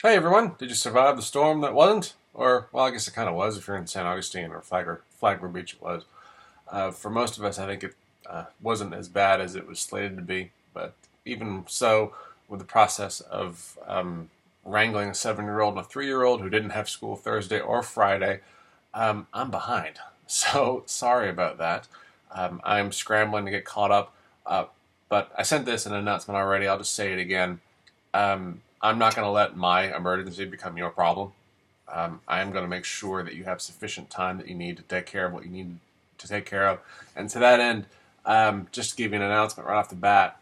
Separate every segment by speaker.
Speaker 1: Hey everyone, did you survive the storm that wasn't? Or, well, I guess it kind of was if you're in San Augustine or Flagler Beach, it was. For most of us, I think it wasn't as bad as it was slated to be. But even so, with the process of wrangling a 7-year-old and a 3-year-old who didn't have school Thursday or Friday, I'm behind. So sorry about that. I'm scrambling to get caught up. But I sent this an announcement already. I'll just say it again. I'm not going to let my emergency become your problem. I am going to make sure that you have sufficient time that you need to take care of what you need to take care of. And to that end, just to give you an announcement right off the bat,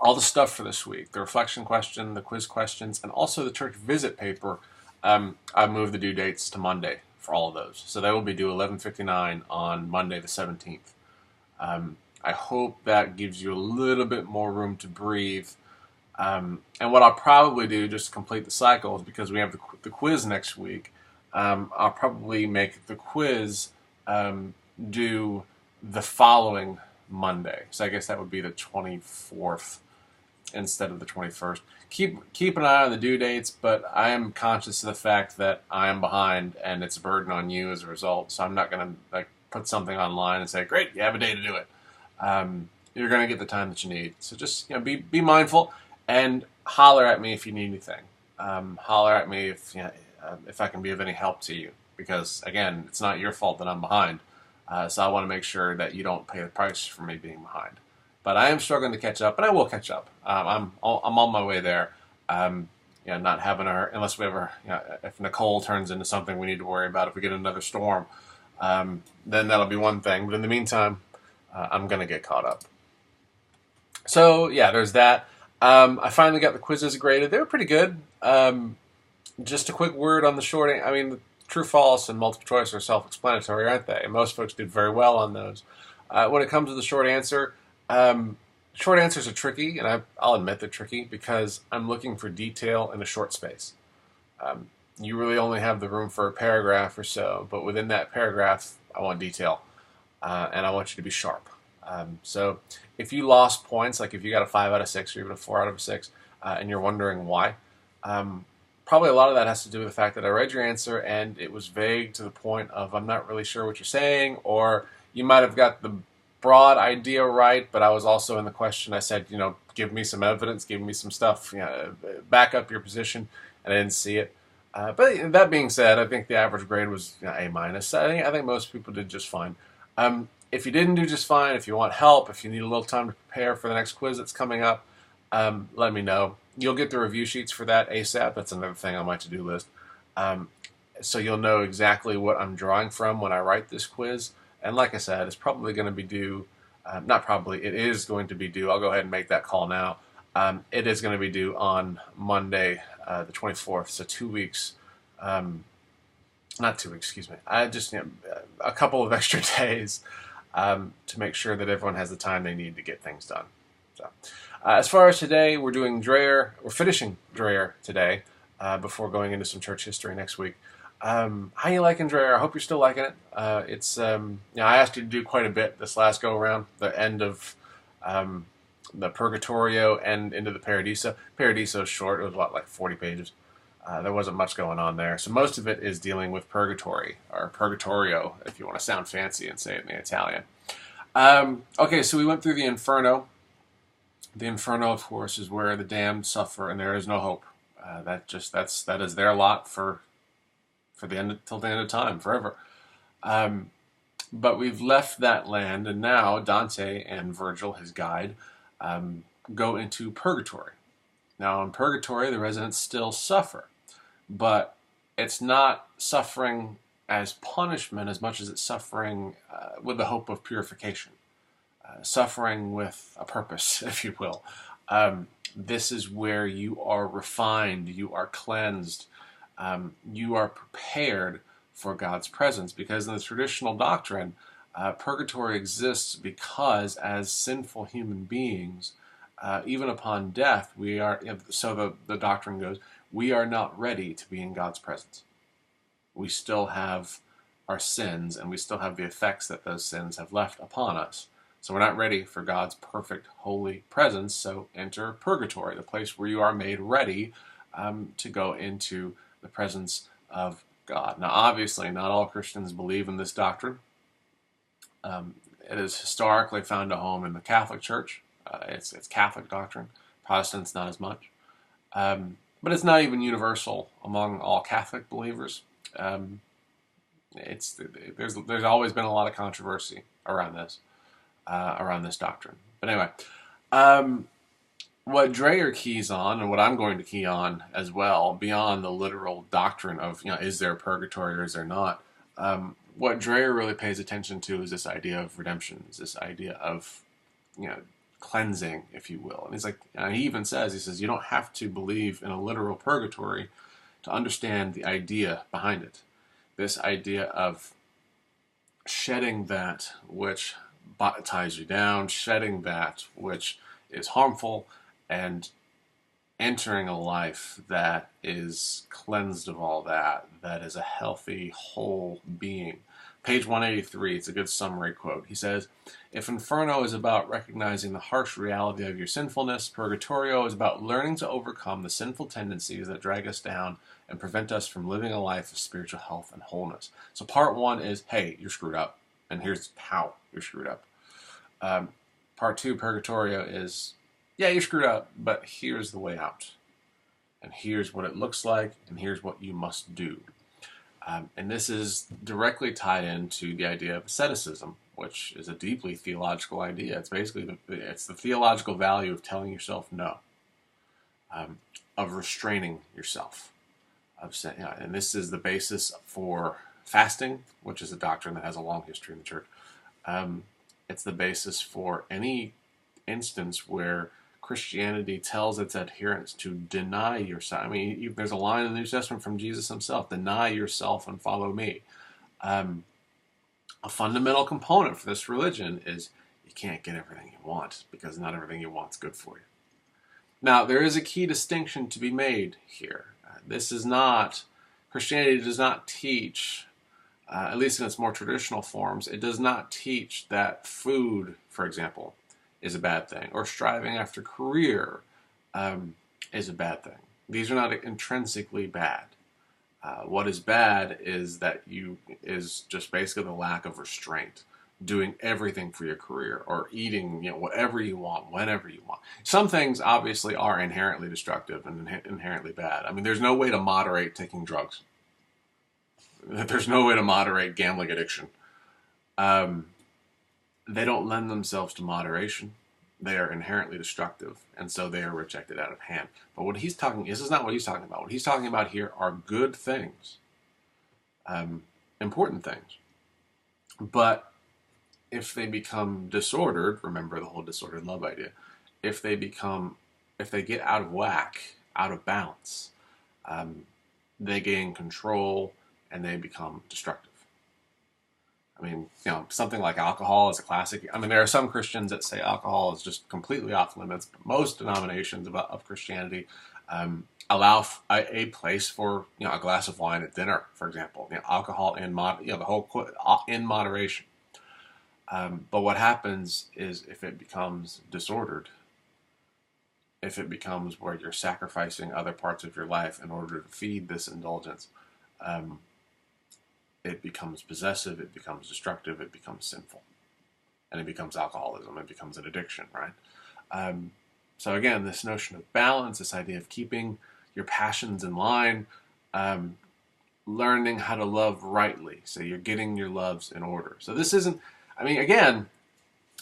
Speaker 1: all the stuff for this week, the reflection question, the quiz questions, and also the church visit paper, I moved the due dates to Monday for all of those. So they will be due 11:59 on Monday the 17th. I hope that gives you a little bit more room to breathe. And what I'll probably do, just to complete the cycle, is because we have the quiz next week, I'll probably make the quiz due the following Monday. So I guess that would be the 24th instead of the 21st. Keep an eye on the due dates, but I am conscious of the fact that I am behind and it's a burden on you as a result. So I'm not going to put something online and say, "Great, you have a day to do it." You're going to get the time that you need. So just be mindful and holler at me if you need anything. Holler at me if I can be of any help to you. Because again, it's not your fault that I'm behind. So I want to make sure that you don't pay the price for me being behind. But I am struggling to catch up, and I will catch up. I'm on my way there. Not having her unless we ever, if Nicole turns into something we need to worry about, if we get another storm, then that'll be one thing. But in the meantime, I'm going to get caught up. So yeah, there's that. I finally got the quizzes graded. They were pretty good. Just a quick word on the short. I mean, the true, false, and multiple choice are self-explanatory, aren't they? And most folks did very well on those. When it comes to the short answers are tricky, and I'll admit they're tricky because I'm looking for detail in a short space. You really only have the room for a paragraph or so, but within that paragraph, I want detail, and I want you to be sharp. So if you lost points, like if you got a 5 out of 6 or even a 4 out of 6, and you're wondering why, probably a lot of that has to do with the fact that I read your answer and it was vague to the point of I'm not really sure what you're saying, or you might have got the broad idea right, but I was also in the question, I said, give me some evidence, give me some stuff, back up your position, and I didn't see it. But that being said, I think the average grade was A minus. I think most people did just fine. If you didn't do just fine, if you want help, if you need a little time to prepare for the next quiz that's coming up, let me know. You'll get the review sheets for that ASAP. That's another thing on my to-do list. So you'll know exactly what I'm drawing from when I write this quiz. And like I said, it's probably going to be due, not probably, it is going to be due. I'll go ahead and make that call now. It is going to be due on Monday, the 24th, so 2 weeks. Not 2 weeks, excuse me. I just a couple of extra days to make sure that everyone has the time they need to get things done. So, as far as today, we're finishing Dreyer today before going into some church history next week. How you liking Dreyer? I hope you're still liking it. It's I asked you to do quite a bit this last go around. The end of the Purgatorio and into the Paradiso. Paradiso is short. It was like 40 pages. There wasn't much going on there. So most of it is dealing with purgatory, or purgatorio, if you want to sound fancy and say it in the Italian. Okay, so we went through the Inferno. The Inferno, of course, is where the damned suffer and there is no hope. That is their lot for the end till the end of time, forever. But we've left that land, and now Dante and Virgil, his guide, go into purgatory. Now, in purgatory, the residents still suffer, but it's not suffering as punishment as much as it's suffering with the hope of purification, suffering with a purpose, if you will. This is where you are refined, you are cleansed, you are prepared for God's presence, because in the traditional doctrine, purgatory exists because as sinful human beings, even upon death, we are, so the doctrine goes, we are not ready to be in God's presence. We still have our sins, and we still have the effects that those sins have left upon us. So we're not ready for God's perfect, holy presence, so enter purgatory, the place where you are made ready to go into the presence of God. Now, obviously, not all Christians believe in this doctrine. It is historically found a home in the Catholic Church. It's Catholic doctrine. Protestants, not as much. But it's not even universal among all Catholic believers. There's always been a lot of controversy around this doctrine. But anyway, what Dreyer keys on, and what I'm going to key on as well, beyond the literal doctrine of, is there a purgatory or is there not, what Dreyer really pays attention to is this idea of redemption, is this idea of, cleansing, if you will. And he's like, he even says, you don't have to believe in a literal purgatory to understand the idea behind it. This idea of shedding that which ties you down, shedding that which is harmful, and entering a life that is cleansed of all that, that is a healthy, whole being. Page 183, it's a good summary quote. He says, if Inferno is about recognizing the harsh reality of your sinfulness, Purgatorio is about learning to overcome the sinful tendencies that drag us down and prevent us from living a life of spiritual health and wholeness. So part one is, hey, you're screwed up, and here's how you're screwed up. Part two, Purgatorio, is, yeah, you're screwed up, but here's the way out. And here's what it looks like, and here's what you must do. And this is directly tied into the idea of asceticism, which is a deeply theological idea. It's basically it's the theological value of telling yourself no, of restraining yourself, and this is the basis for fasting, which is a doctrine that has a long history in the church. It's the basis for any instance where Christianity tells its adherents to deny yourself. I mean, there's a line in the New Testament from Jesus himself, deny yourself and follow me. A fundamental component for this religion is you can't get everything you want, because not everything you want is good for you. Now, there is a key distinction to be made here. Christianity does not teach, at least in its more traditional forms, it does not teach that food, for example, is a bad thing, or striving after career is a bad thing. These are not intrinsically bad. What is bad is just basically the lack of restraint, doing everything for your career, or eating whatever you want, whenever you want. Some things obviously are inherently destructive and inherently bad. I mean, there's no way to moderate taking drugs. There's no way to moderate gambling addiction. They don't lend themselves to moderation. They are inherently destructive, and so they are rejected out of hand. But this is not what he's talking about. What he's talking about here are good things, important things. But if they become disordered, remember the whole disordered love idea, if they get out of whack, out of balance, they gain control and they become destructive. I mean, something like alcohol is a classic. I mean, there are some Christians that say alcohol is just completely off limits, but most denominations of Christianity allow a place for a glass of wine at dinner, for example. Alcohol in in moderation. But what happens is if it becomes disordered, if it becomes where you're sacrificing other parts of your life in order to feed this indulgence, it becomes possessive, it becomes destructive, it becomes sinful. And it becomes alcoholism, it becomes an addiction, right? So again, this notion of balance, this idea of keeping your passions in line, learning how to love rightly, so you're getting your loves in order. So this isn't, again,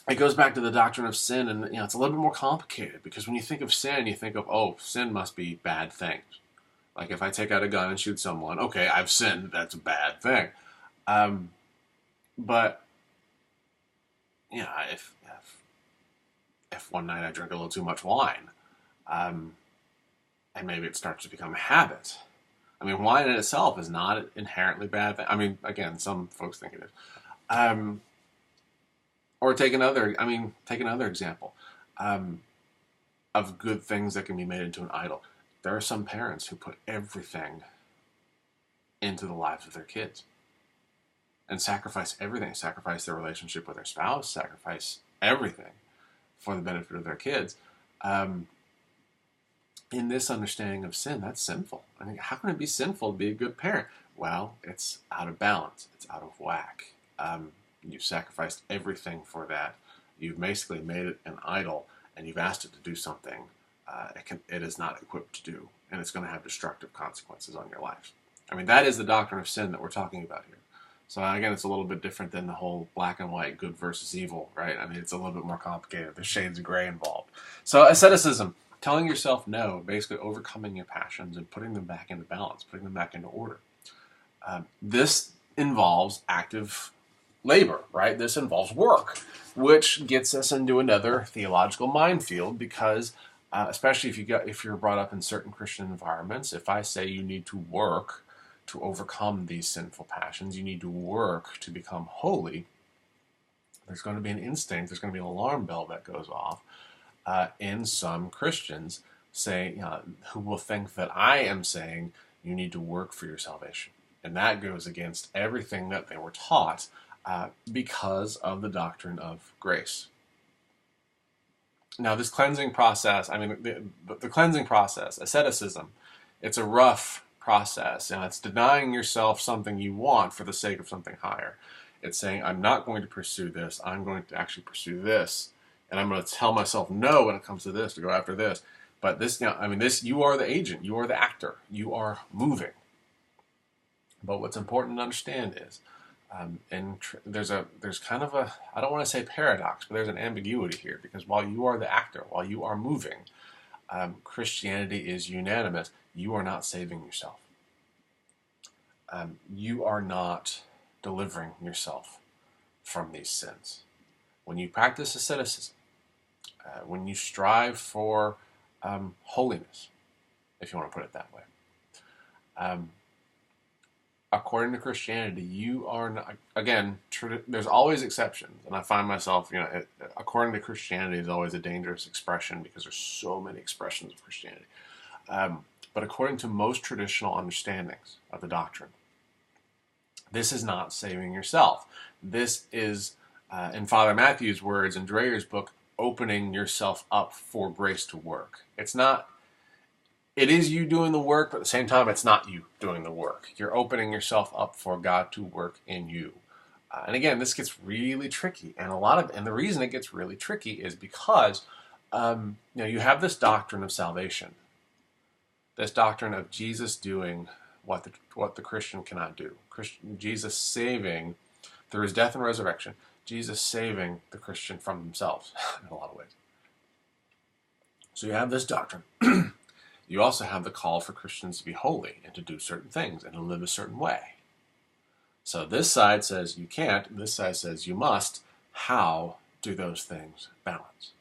Speaker 1: it goes back to the doctrine of sin, and it's a little bit more complicated, because when you think of sin, you think of, sin must be bad things. Like if I take out a gun and shoot someone, okay, I've sinned, that's a bad thing. But if one night I drink a little too much wine, and maybe it starts to become a habit. Wine in itself is not an inherently bad thing. Again, some folks think it is. Or take another example of good things that can be made into an idol. There are some parents who put everything into the lives of their kids and sacrifice everything, sacrifice their relationship with their spouse, sacrifice everything for the benefit of their kids. in this understanding of sin, that's sinful. I mean, how can it be sinful to be a good parent? Well, it's out of balance. It's out of whack. You've sacrificed everything for that. You've basically made it an idol, and you've asked it to do something it is not equipped to do, and it's going to have destructive consequences on your life. I mean, that is the doctrine of sin that we're talking about here. So again, it's a little bit different than the whole black and white, good versus evil, right? I mean, it's a little bit more complicated. There's shades of gray involved. So asceticism, telling yourself no, basically overcoming your passions and putting them back into balance, putting them back into order. This involves active labor, right? This involves work, which gets us into another theological minefield because especially if you're brought up in certain Christian environments, if I say you need to work to overcome these sinful passions, you need to work to become holy, there's going to be an instinct, there's going to be an alarm bell that goes off in some Christians who will think that I am saying you need to work for your salvation. And that goes against everything that they were taught because of the doctrine of grace. Now, this cleansing process, I mean, the cleansing process, asceticism, it's a rough process. And it's denying yourself something you want for the sake of something higher. It's saying, I'm not going to pursue this. I'm going to actually pursue this. And I'm going to tell myself no when it comes to this, to go after this. But this, you are the agent. You are the actor. You are moving. But what's important to understand is, there's kind of a, I don't want to say paradox, but there's an ambiguity here, because while you are the actor, while you are moving, Christianity is unanimous. You are not saving yourself. You are not delivering yourself from these sins. When you practice asceticism, when you strive for holiness, if you want to put it that way, according to Christianity, you are not, again, there's always exceptions, and I find myself, according to Christianity is always a dangerous expression because there's so many expressions of Christianity. But according to most traditional understandings of the doctrine, this is not saving yourself. This is, in Father Matthew's words in Dreyer's book, opening yourself up for grace to work. It is you doing the work, but at the same time, it's not you doing the work. You're opening yourself up for God to work in you. And again, this gets really tricky. And the reason it gets really tricky is because, you have this doctrine of salvation. This doctrine of Jesus doing what the Christian cannot do. Jesus saving, through his death and resurrection, Jesus saving the Christian from themselves in a lot of ways. So you have this doctrine. You also have the call for Christians to be holy and to do certain things and to live a certain way. So this side says you can't, this side says you must. How do those things balance?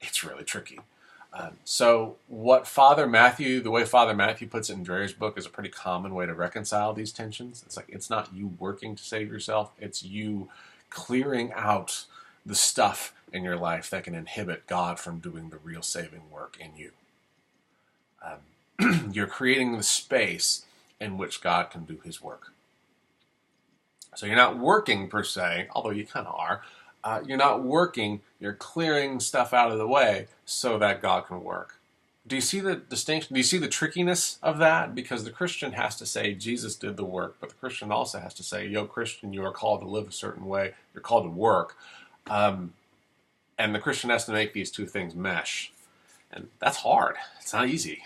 Speaker 1: It's really tricky. So the way Father Matthew puts it in Dreyer's book is a pretty common way to reconcile these tensions. It's like, it's not you working to save yourself, it's you clearing out the stuff in your life that can inhibit God from doing the real saving work in you. You're creating the space in which God can do his work. So you're not working per se, although you kind of are. You're not working, you're clearing stuff out of the way so that God can work. Do you see the distinction? Do you see the trickiness of that? Because the Christian has to say Jesus did the work, but the Christian also has to say, yo, Christian, you are called to live a certain way. You're called to work. And the Christian has to make these two things mesh. And that's hard. It's not easy.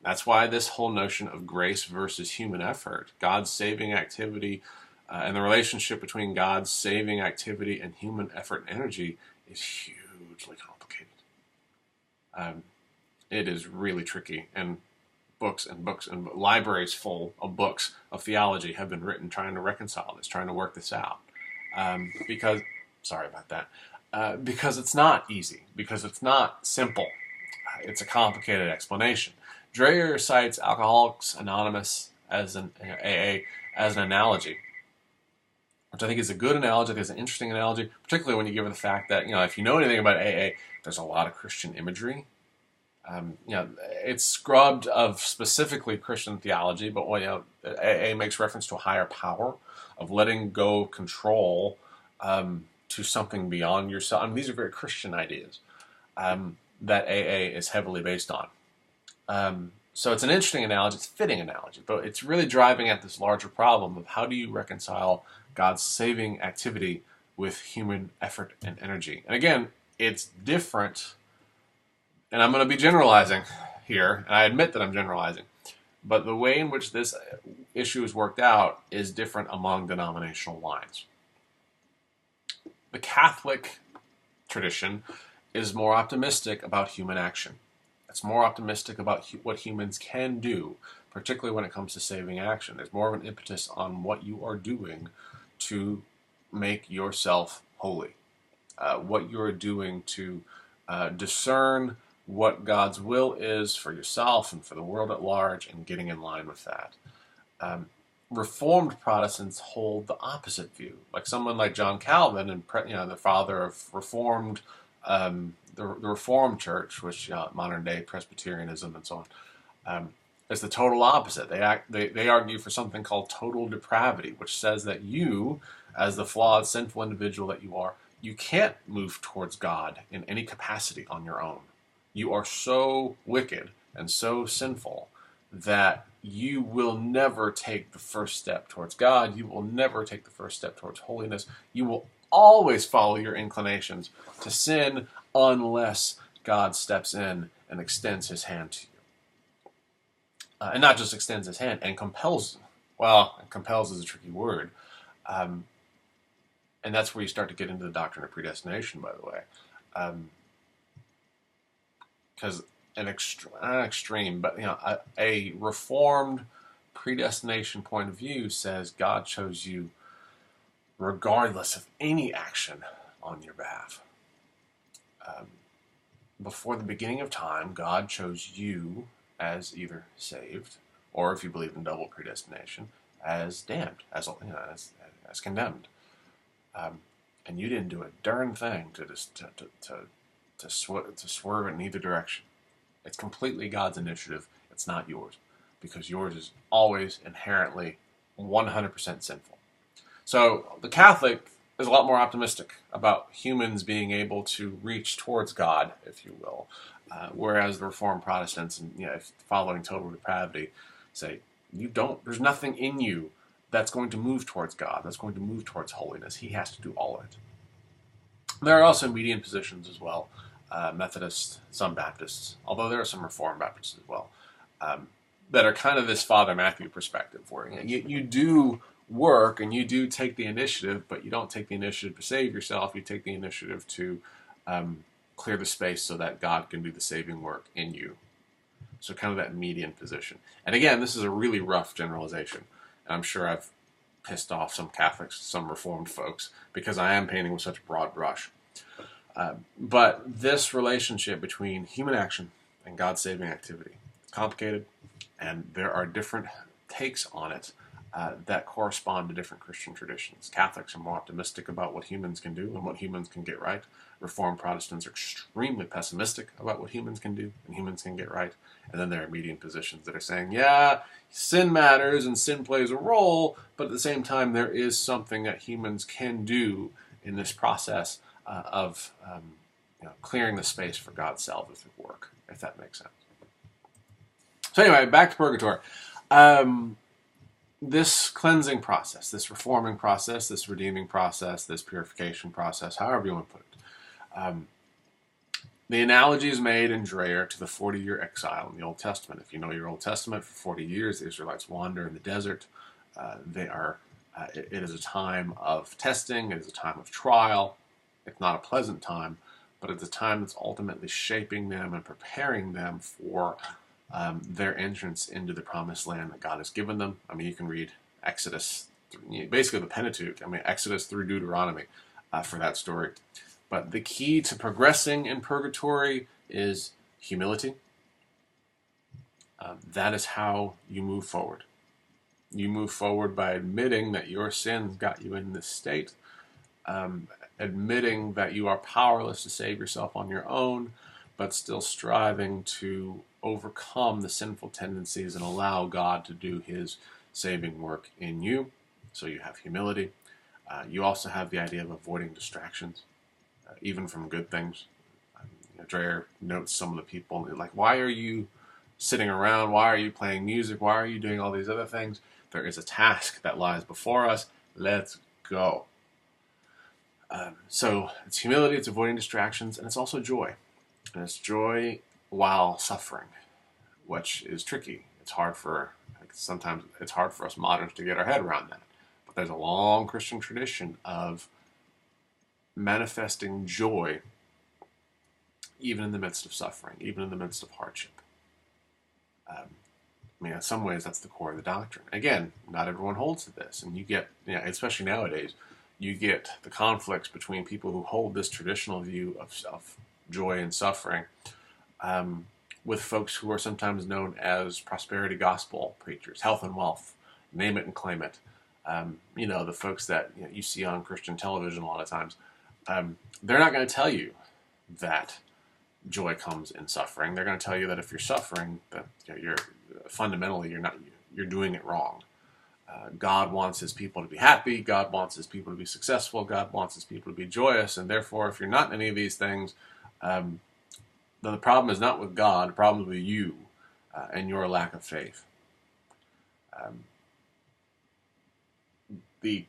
Speaker 1: That's why this whole notion of grace versus human effort, God's saving activity, and the relationship between God's saving activity and human effort and energy is hugely complicated. It is really tricky, and books and libraries full of books of theology have been written trying to reconcile this, trying to work this out. Because it's not easy, because it's not simple. It's a complicated explanation. Dreyer cites Alcoholics Anonymous as an AA as an analogy, which I think is a good analogy. I think it's an interesting analogy, particularly when you give it the fact that, if you know anything about AA, there's a lot of Christian imagery. It's scrubbed of specifically Christian theology, but AA makes reference to a higher power of letting go of control to something beyond yourself. I mean, these are very Christian ideas. that AA is heavily based on. So it's an interesting analogy, it's a fitting analogy, but it's really driving at this larger problem of how do you reconcile God's saving activity with human effort and energy. And again, it's different, and I'm going to be generalizing here, and I admit that I'm generalizing, but the way in which this issue is worked out is different among denominational lines. The Catholic tradition is more optimistic about human action. It's more optimistic about what humans can do, particularly when it comes to saving action. There's more of an impetus on what you are doing to make yourself holy, what you are doing to discern what God's will is for yourself and for the world at large, and getting in line with that. Reformed Protestants hold the opposite view. Like someone like John Calvin, and the father of Reformed, the Reformed Church, which modern day Presbyterianism and so on, is the total opposite. They argue for something called total depravity, which says that you, as the flawed, sinful individual that you are, you can't move towards God in any capacity on your own. You are so wicked and so sinful that you will never take the first step towards God. You will never take the first step towards holiness. You will always follow your inclinations to sin unless God steps in and extends his hand to you. And not just extends his hand, and compels. Well, compels is a tricky word. And that's where you start to get into the doctrine of predestination, by the way. Because not extreme, but a Reformed predestination point of view says God chose you regardless of any action on your behalf. Before the beginning of time, God chose you as either saved, or if you believe in double predestination, as damned, as condemned. And you didn't do a darn thing to swerve in either direction. It's completely God's initiative. It's not yours, because yours is always inherently 100% sinful. So the Catholic is a lot more optimistic about humans being able to reach towards God, if you will, whereas the Reformed Protestants, and following total depravity, say there's nothing in you that's going to move towards God, that's going to move towards holiness. He has to do all of it. There are also median positions as well. Methodists, some Baptists, although there are some Reformed Baptists as well, that are kind of this Father Matthew perspective, where you do work and you do take the initiative, but you don't take the initiative to save yourself. You take the initiative to clear the space so that God can do the saving work in you. So kind of that median position. And again, this is a really rough generalization. And I'm sure I've pissed off some Catholics, some Reformed folks, because I am painting with such a broad brush. But this relationship between human action and God's saving activity is complicated, and there are different takes on it that correspond to different Christian traditions. Catholics are more optimistic about what humans can do and what humans can get right. Reformed Protestants are extremely pessimistic about what humans can do and humans can get right. And then there are median positions that are saying, yeah, sin matters and sin plays a role, but at the same time there is something that humans can do in this process of clearing the space for God's salvific work, if that makes sense. So anyway, back to purgatory. This cleansing process, this reforming process, this redeeming process, this purification process, however you want to put it. The analogy is made in Dreher to the 40-year exile in the Old Testament. If you know your Old Testament, for 40 years the Israelites wander in the desert. It is a time of testing, it is a time of trial. It's not a pleasant time, but it's a time that's ultimately shaping them and preparing them for their entrance into the promised land that God has given them. I mean, you can read Exodus, basically the Pentateuch, Exodus through Deuteronomy for that story. But the key to progressing in purgatory is humility. That is how you move forward. You move forward by admitting that your sins got you in this state, admitting that you are powerless to save yourself on your own, but still striving to overcome the sinful tendencies and allow God to do his saving work in you. So you have humility. You also have the idea of avoiding distractions, even from good things. Dreher notes some of the people, like, why are you sitting around? Why are you playing music? Why are you doing all these other things? There is a task that lies before us. Let's go. So it's humility, it's avoiding distractions, and it's also joy. And it's joy while suffering, which is tricky. It's hard for, like, sometimes it's hard for us moderns to get our head around that. But there's a long Christian tradition of manifesting joy even in the midst of suffering, even in the midst of hardship. I mean, in some ways, that's the core of the doctrine. Again, not everyone holds to this, and you get, especially nowadays, you get the conflicts between people who hold this traditional view of joy and suffering, with folks who are sometimes known as prosperity gospel preachers, health and wealth, name it and claim it. The folks that you see on Christian television a lot of times, they're not going to tell you that joy comes in suffering. They're going to tell you that if you're suffering, that you're fundamentally you're doing it wrong. God wants his people to be happy. God wants his people to be successful. God wants his people to be joyous. And therefore, if you're not in any of these things, then the problem is not with God. The problem is with you and your lack of faith. The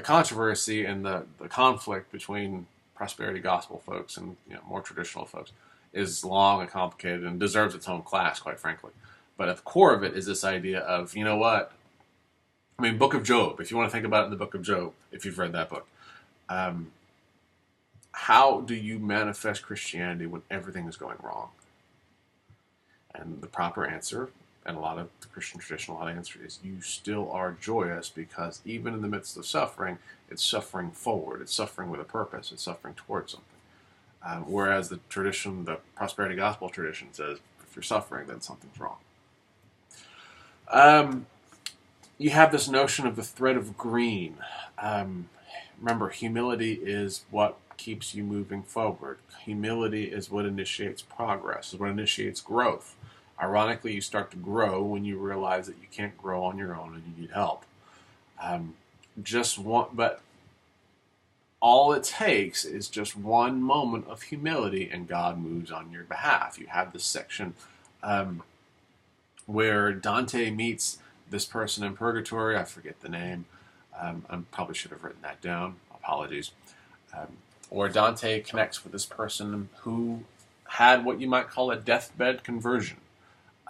Speaker 1: controversy and the conflict between prosperity gospel folks and more traditional folks is long and complicated and deserves its own class, quite frankly. But at the core of it is this idea of, Book of Job, if you want to think about it in the Book of Job, if you've read that book, how do you manifest Christianity when everything is going wrong? And the proper answer, and a lot of the Christian tradition, a lot of answer is you still are joyous, because even in the midst of suffering, it's suffering forward. It's suffering with a purpose. It's suffering towards something. Whereas the prosperity gospel tradition says, if you're suffering, then something's wrong. You have this notion of the thread of green. Remember, humility is what keeps you moving forward. Humility is what initiates progress, is what initiates growth. Ironically, you start to grow when you realize that you can't grow on your own and you need help. But all it takes is just one moment of humility, and God moves on your behalf. You have this section where Dante meets this person in purgatory. I forget the name. I probably should have written that down. Apologies. Where Dante connects with this person who had what you might call a deathbed conversion.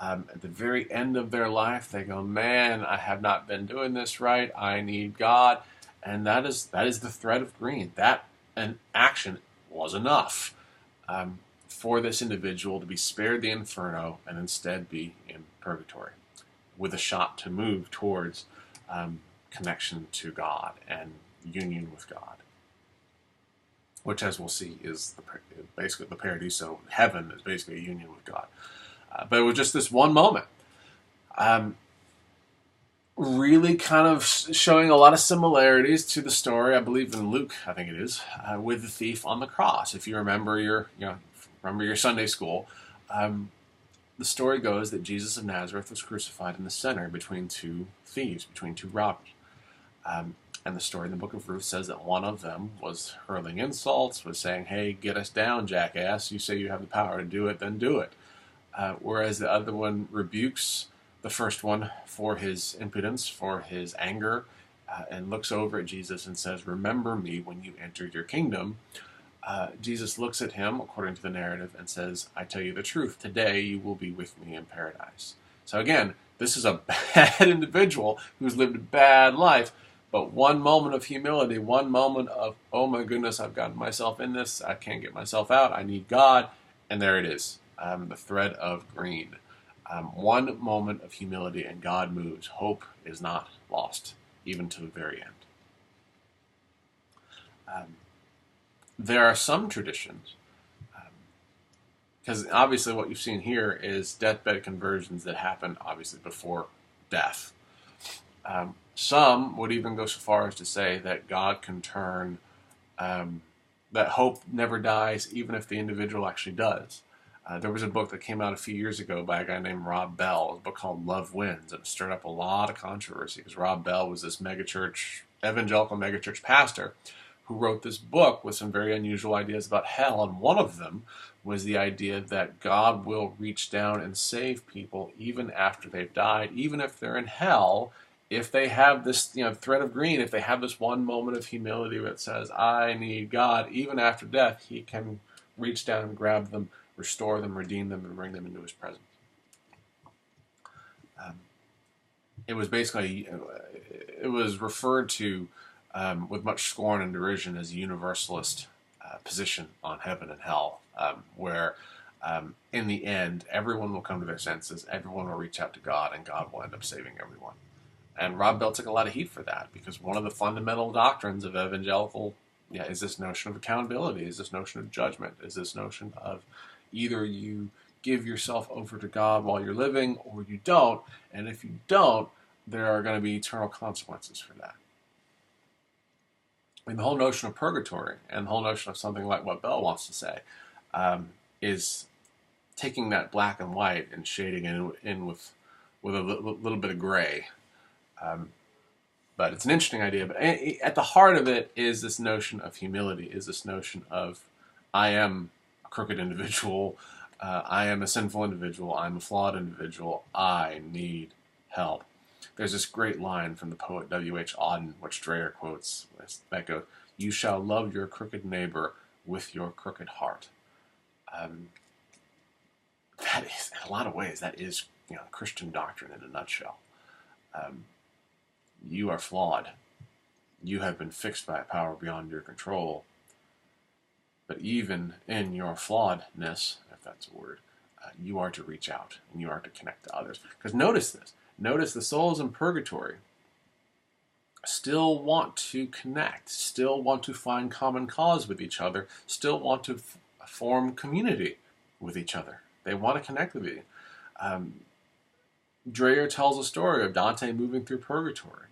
Speaker 1: At the very end of their life, they go, man, I have not been doing this right. I need God. And that is the thread of green. That an action was enough for this individual to be spared the inferno and instead be in purgatory, with a shot to move towards connection to God and union with God, which, as we'll see, is basically the paradiso. Heaven is basically a union with God. But it was just this one moment, really kind of showing a lot of similarities to the story, I believe in Luke, I think it is, with the thief on the cross. If you remember your Sunday school, the story goes that Jesus of Nazareth was crucified in the center between two thieves, between two robbers. And the story in the book of Ruth says that one of them was hurling insults, was saying, hey, get us down, jackass. You say you have the power to do it, then do it. Whereas the other one rebukes the first one for his impudence, for his anger, and looks over at Jesus and says, remember me when you enter your kingdom. Jesus looks at him, according to the narrative, and says, I tell you the truth, today you will be with me in paradise. So again, this is a bad individual who's lived a bad life, but one moment of humility, one moment of, oh my goodness, I've gotten myself in this, I can't get myself out, I need God, and there it is, the thread of green. One moment of humility and God moves. Hope is not lost, even to the very end. There are some traditions, because obviously what you've seen here is deathbed conversions that happen obviously before death. Some would even go so far as to say that God can turn, that hope never dies even if the individual actually does. There was a book that came out a few years ago by a guy named Rob Bell, a book called Love Wins, and it stirred up a lot of controversy because Rob Bell was this evangelical megachurch pastor who wrote this book with some very unusual ideas about hell, and one of them was the idea that God will reach down and save people even after they've died, even if they're in hell. If they have this, thread of green, if they have this one moment of humility that says, I need God, even after death, he can reach down and grab them, restore them, redeem them, and bring them into his presence. It was basically, it was referred to with much scorn and derision as a universalist position on heaven and hell, where in the end, everyone will come to their senses, everyone will reach out to God, and God will end up saving everyone. And Rob Bell took a lot of heat for that, because one of the fundamental doctrines of evangelical is this notion of accountability, is this notion of judgment, is this notion of either you give yourself over to God while you're living or you don't, and if you don't, there are going to be eternal consequences for that. I mean, the whole notion of purgatory and the whole notion of something like what Bell wants to say is taking that black and white and shading it in with a little bit of gray. But it's an interesting idea. But at the heart of it is this notion of humility, is this notion of I am a crooked individual, I am a sinful individual, I'm a flawed individual, I need help. There's this great line from the poet W.H. Auden, which Dreyer quotes, that goes, "You shall love your crooked neighbor with your crooked heart." That is, in a lot of ways, that is Christian doctrine in a nutshell. You are flawed. You have been fixed by a power beyond your control. But even in your flawedness, if that's a word, you are to reach out and you are to connect to others. Because notice this. Notice the souls in purgatory still want to connect, still want to find common cause with each other, still want to form community with each other. They want to connect with you. Dreyer tells a story of Dante moving through purgatory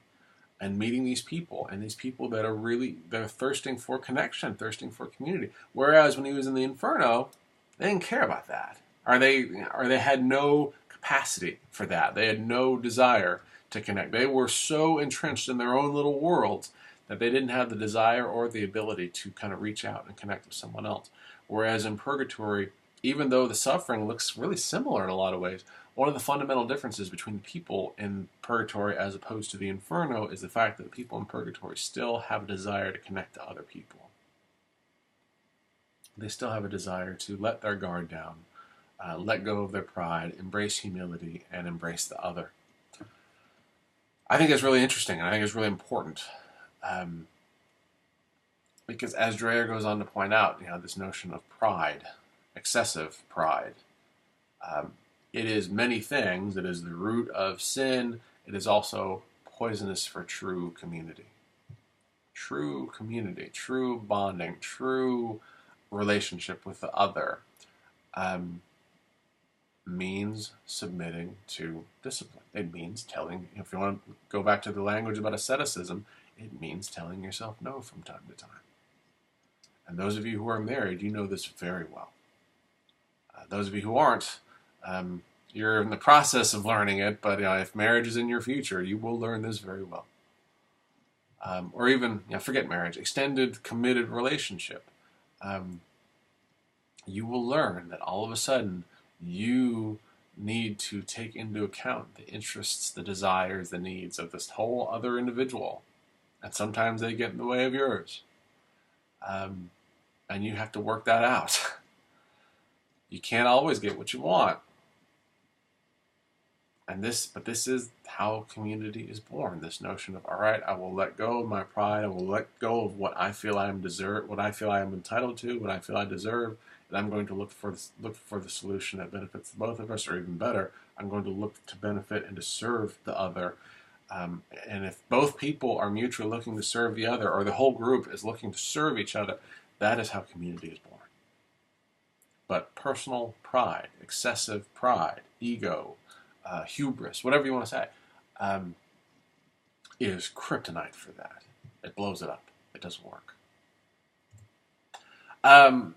Speaker 1: and meeting these people, and these people that are they're thirsting for connection, thirsting for community. Whereas when he was in the Inferno, they didn't care about that. Or they had no capacity for that. They had no desire to connect. They were so entrenched in their own little worlds that they didn't have the desire or the ability to kind of reach out and connect with someone else. Whereas in purgatory, even though the suffering looks really similar in a lot of ways, one of the fundamental differences between the people in purgatory as opposed to the Inferno is the fact that the people in purgatory still have a desire to connect to other people. They still have a desire to let their guard down, let go of their pride, embrace humility, and embrace the other. I think it's really interesting, and I think it's really important. Because as Dreyer goes on to point out, this notion of pride, excessive pride, it is many things. It is the root of sin. It is also poisonous for true community. True community, true bonding, true relationship with the other means submitting to discipline. It means telling, if you want to go back to the language about asceticism, it means telling yourself no from time to time. And those of you who are married, you know this very well. Those of you who aren't, you're in the process of learning it, but if marriage is in your future, you will learn this very well. Or even, forget marriage, extended committed relationship. You will learn that all of a sudden you need to take into account the interests, the desires, the needs of this whole other individual. And sometimes they get in the way of yours. And you have to work that out. You can't always get what you want. But this is how community is born. This notion of, all right, I will let go of my pride. I will let go of what I feel I am what I feel I am entitled to, what I feel I deserve, and I'm going to look for the solution that benefits both of us, or even better, I'm going to look to benefit and to serve the other. And if both people are mutually looking to serve the other, or the whole group is looking to serve each other, that is how community is born. But personal pride, excessive pride, ego, hubris, whatever you want to say, is kryptonite for that. It blows it up. It doesn't work.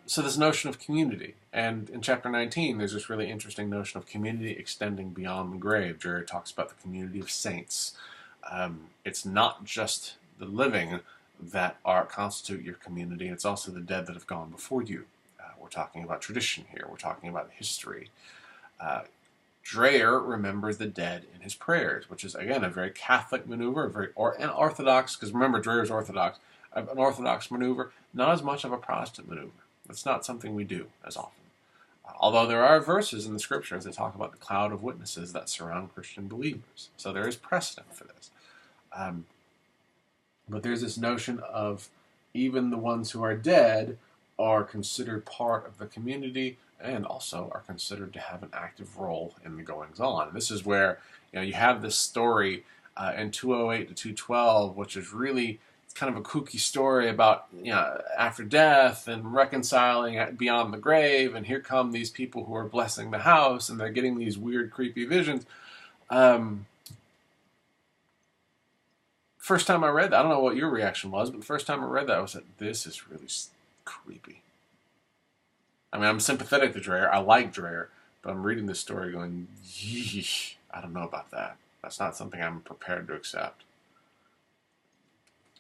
Speaker 1: So this notion of community, and in chapter 19, there's this really interesting notion of community extending beyond the grave. Jerry talks about the community of saints. It's not just the living, that are constitute your community. It's also the dead that have gone before you. We're talking about tradition here. We're talking about history. Dreyer remembers the dead in his prayers, which is, again, a very Catholic maneuver, an Orthodox, because remember, Dreyer's Orthodox, an Orthodox maneuver, not as much of a Protestant maneuver. That's not something we do as often. Although there are verses in the Scriptures that talk about the cloud of witnesses that surround Christian believers. So there is precedent for this. But there's this notion of even the ones who are dead are considered part of the community and also are considered to have an active role in the goings-on. And this is where you have this story in 208 to 212, which is really kind of a kooky story about after death and reconciling beyond the grave, and here come these people who are blessing the house, and they're getting these weird, creepy visions. First time I read that, I don't know what your reaction was, but the first time I read that, I was like, this is really creepy. I mean, I'm sympathetic to Dreyer. I like Dreyer, but I'm reading this story going, yeesh, I don't know about that. That's not something I'm prepared to accept.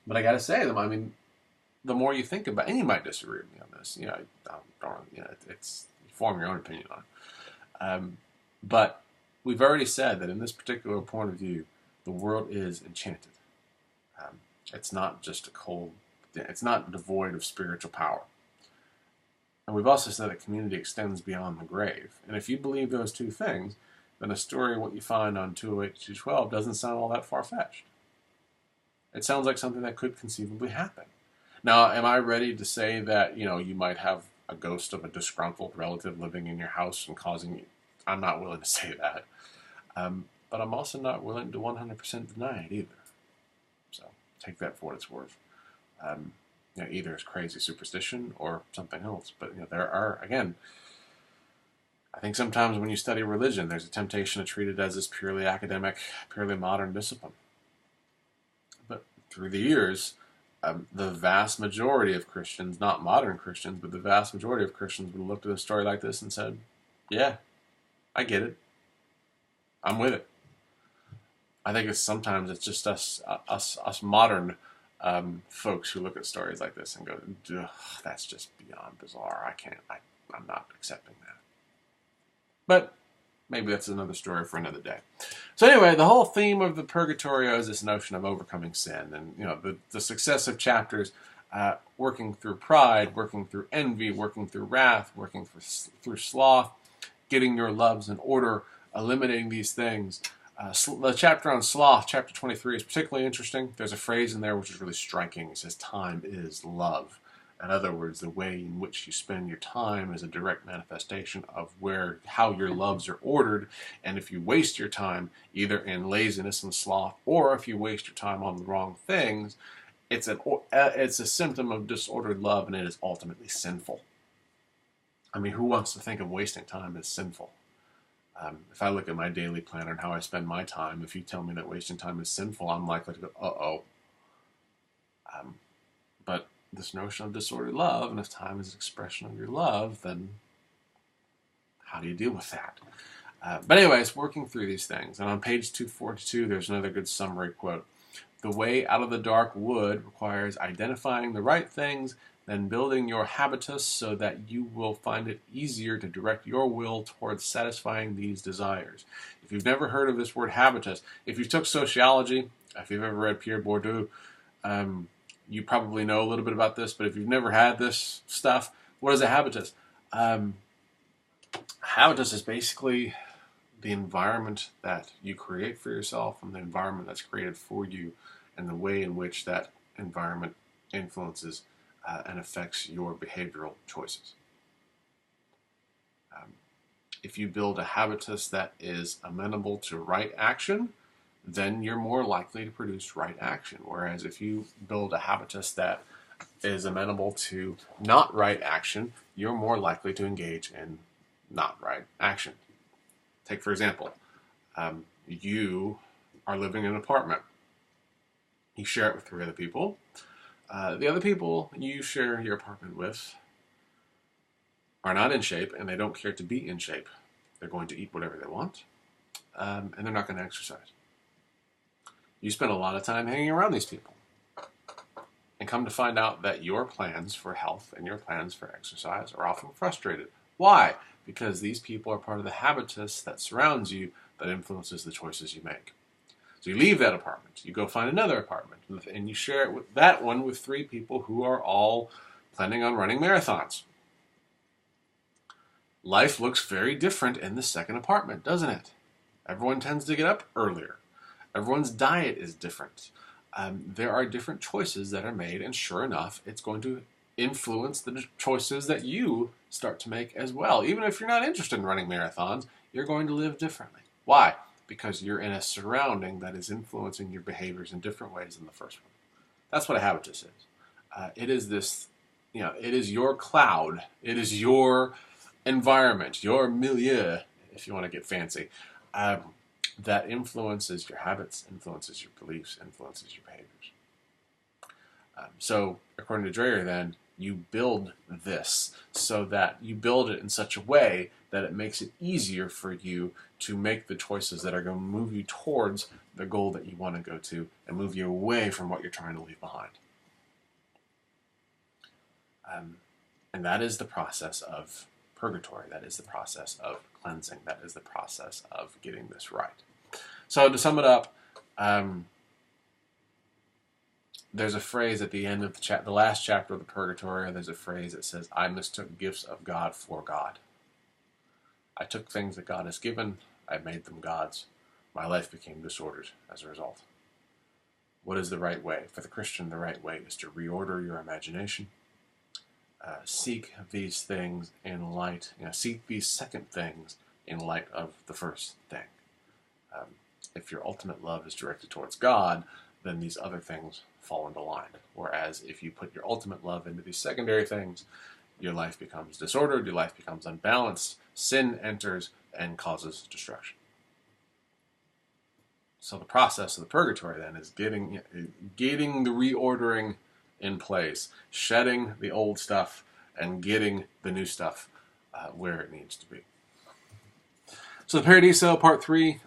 Speaker 1: But I got to say, I mean, the more you think about, and you might disagree with me on this, it's you form your own opinion on it. But we've already said that in this particular point of view, the world is enchanted. It's not just it's not devoid of spiritual power. And we've also said that community extends beyond the grave. And if you believe those two things, then a story of what you find on 208 to 212 doesn't sound all that far-fetched. It sounds like something that could conceivably happen. Now, am I ready to say that, you might have a ghost of a disgruntled relative living in your house and causing you? I'm not willing to say that. But I'm also not willing to 100% deny it either. So take that for what it's worth. Either it's crazy superstition or something else. But there are, again, I think sometimes when you study religion, there's a temptation to treat it as this purely academic, purely modern discipline. But through the years, the vast majority of Christians, not modern Christians, but the vast majority of Christians would have looked at a story like this and said, yeah, I get it. I'm with it. I think sometimes it's just us modern folks who look at stories like this and go, that's just beyond bizarre. I'm not accepting that. But maybe that's another story for another day. So anyway, the whole theme of the Purgatorio is this notion of overcoming sin, and the successive chapters, working through pride, working through envy, working through wrath, working through sloth, getting your loves in order, eliminating these things. The chapter on sloth, chapter 23, is particularly interesting. There's a phrase in there which is really striking. It says, time is love. In other words, the way in which you spend your time is a direct manifestation of how your loves are ordered. And if you waste your time either in laziness and sloth, or if you waste your time on the wrong things, it's a symptom of disordered love, and it is ultimately sinful. I mean, who wants to think of wasting time as sinful? If I look at my daily planner and how I spend my time, if you tell me that wasting time is sinful, I'm likely to go, uh-oh. But this notion of disordered love, and if time is an expression of your love, then how do you deal with that? But anyways, working through these things. And on page 242, there's another good summary quote. The way out of the dark wood requires identifying the right things, then building your habitus so that you will find it easier to direct your will towards satisfying these desires. If you've never heard of this word habitus, if you took sociology, if you've ever read Pierre Bourdieu, you probably know a little bit about this, but if you've never had this stuff, what is a habitus? Habitus is basically the environment that you create for yourself and the environment that's created for you and the way in which that environment influences and affects your behavioral choices. If you build a habitus that is amenable to right action, then you're more likely to produce right action. Whereas if you build a habitus that is amenable to not right action, you're more likely to engage in not right action. Take, for example, you are living in an apartment. You share it with 3 other people. The other people you share your apartment with are not in shape, and they don't care to be in shape. They're going to eat whatever they want, and they're not going to exercise. You spend a lot of time hanging around these people. and come to find out that your plans for health and your plans for exercise are often frustrated. Why? Because these people are part of the habitus that surrounds you that influences the choices you make. So you leave that apartment, you go find another apartment, and you share it with that one with 3 people who are all planning on running marathons. Life looks very different in the second apartment, doesn't it? Everyone tends to get up earlier. Everyone's diet is different. There are different choices that are made, and sure enough, it's going to influence the choices that you start to make as well. Even if you're not interested in running marathons, you're going to live differently. Why? Because you're in a surrounding that is influencing your behaviors in different ways than the first one. That's what a habitus is. It is this, it is your cloud. It is your environment, your milieu, if you want to get fancy, that influences your habits, influences your beliefs, influences your behaviors. So, according to Dreyer, then, you build this so that you build it in such a way that it makes it easier for you to make the choices that are going to move you towards the goal that you want to go to and move you away from what you're trying to leave behind. And that is the process of purgatory. That is the process of cleansing. That is the process of getting this right. So to sum it up, there's a phrase at the end of the last chapter of the Purgatory. There's a phrase that says, I mistook gifts of God for God. I took things that God has given, I made them gods. My life became disordered as a result. What is the right way? For the Christian, the right way is to reorder your imagination. Seek these things in light, seek these second things in light of the first thing. If your ultimate love is directed towards God, then these other things fall into line. Whereas if you put your ultimate love into these secondary things, your life becomes disordered, your life becomes unbalanced, sin enters and causes destruction. So the process of the purgatory then is getting the reordering in place, shedding the old stuff and getting the new stuff where it needs to be. So the Paradiso, part 3,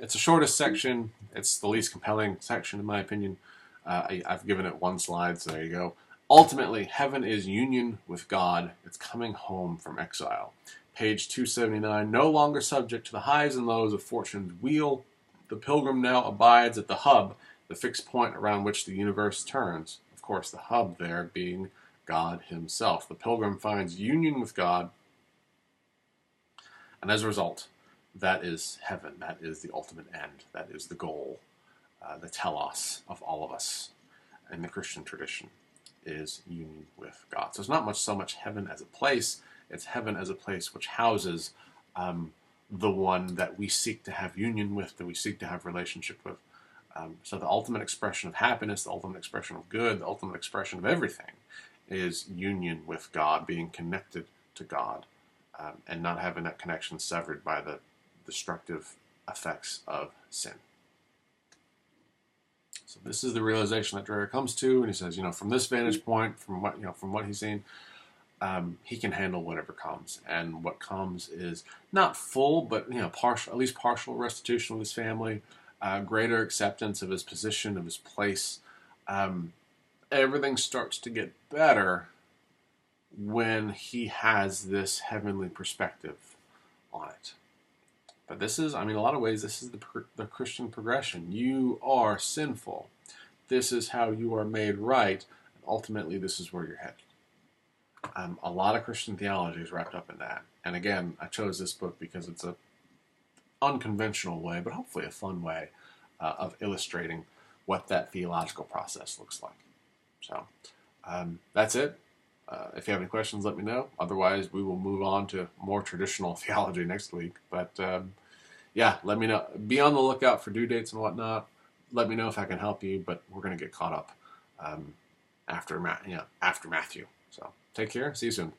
Speaker 1: it's the shortest section. It's the least compelling section, in my opinion. I've given it 1 slide, so there you go. Ultimately, heaven is union with God. It's coming home from exile. Page 279, no longer subject to the highs and lows of fortune's wheel. The pilgrim now abides at the hub, the fixed point around which the universe turns. Of course, the hub there being God himself. The pilgrim finds union with God, and as a result, that is heaven. That is the ultimate end. That is the goal, the telos of all of us in the Christian tradition is union with God. So it's not so much heaven as a place. It's heaven as a place which houses the one that we seek to have union with, that we seek to have relationship with. So the ultimate expression of happiness, the ultimate expression of good, the ultimate expression of everything is union with God, being connected to God, and not having that connection severed by the destructive effects of sin. So this is the realization that Dreyer comes to, and he says, from this vantage point, from what he's seen, he can handle whatever comes, and what comes is not full, but partial, at least partial restitution with his family, greater acceptance of his position, of his place. Everything starts to get better when he has this heavenly perspective on it. But this is, in a lot of ways, this is the Christian progression. You are sinful. This is how you are made right. And ultimately, this is where you're headed. A lot of Christian theology is wrapped up in that. And again, I chose this book because it's an unconventional way, but hopefully a fun way of illustrating what that theological process looks like. So that's it. If you have any questions, let me know. Otherwise, we will move on to more traditional theology next week. But let me know. Be on the lookout for due dates and whatnot. Let me know if I can help you. But we're going to get caught up after Matthew. So take care. See you soon.